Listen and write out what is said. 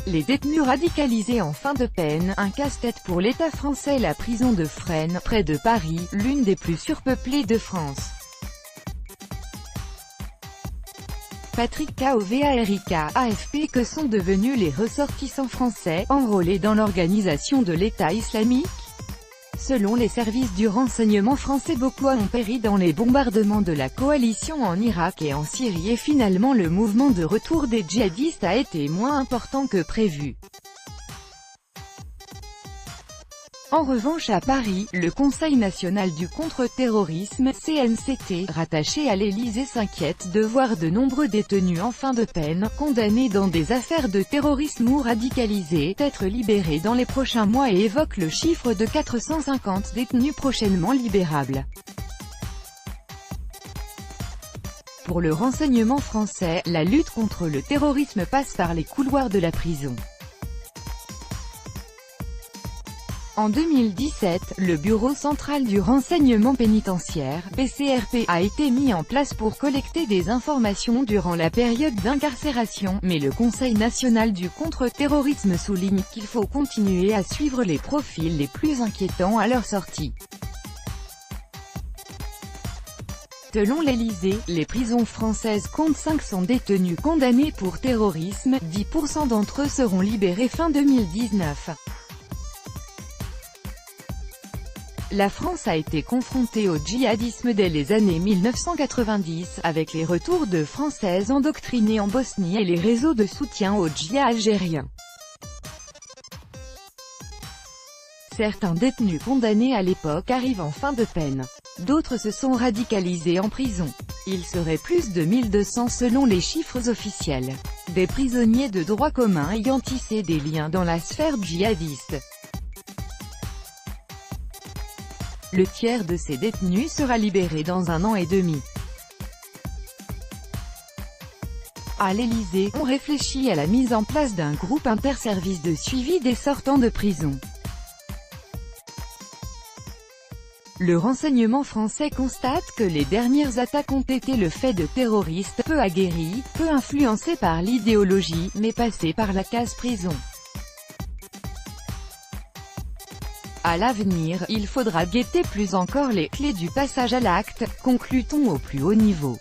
Les détenus radicalisés en fin de peine, un casse-tête pour l'État français. La prison de Fresnes, près de Paris, l'une des plus surpeuplées de France. Patrick Kovaric, AFP. Que sont devenus les ressortissants français, enrôlés dans l'organisation de l'État islamique? Selon les services du renseignement français, beaucoup ont péri dans les bombardements de la coalition en Irak et en Syrie, et finalement le mouvement de retour des djihadistes a été moins important que prévu. En revanche, à Paris, le Conseil national du contre-terrorisme, CNCT, rattaché à l'Élysée, s'inquiète de voir de nombreux détenus en fin de peine, condamnés dans des affaires de terrorisme ou radicalisés, être libérés dans les prochains mois et évoque le chiffre de 450 détenus prochainement libérables. Pour le renseignement français, la lutte contre le terrorisme passe par les couloirs de la prison. En 2017, le Bureau central du renseignement pénitentiaire, BCRP, a été mis en place pour collecter des informations durant la période d'incarcération, mais le Conseil national du contre-terrorisme souligne qu'il faut continuer à suivre les profils les plus inquiétants à leur sortie. Selon l'Élysée, les prisons françaises comptent 500 détenus condamnés pour terrorisme, 10% d'entre eux seront libérés fin 2019. La France a été confrontée au djihadisme dès les années 1990, avec les retours de Françaises endoctrinées en Bosnie et les réseaux de soutien au djihad algérien. Certains détenus condamnés à l'époque arrivent en fin de peine. D'autres se sont radicalisés en prison. Il serait plus de 1200 selon les chiffres officiels. Des prisonniers de droit commun ayant tissé des liens dans la sphère djihadiste. Le tiers de ces détenus sera libéré dans 1 an et demi. À l'Élysée, on réfléchit à la mise en place d'un groupe interservice de suivi des sortants de prison. Le renseignement français constate que les dernières attaques ont été le fait de terroristes peu aguerris, peu influencés par l'idéologie, mais passés par la case prison. À l'avenir, il faudra guetter plus encore les clés du passage à l'acte, conclut-on au plus haut niveau.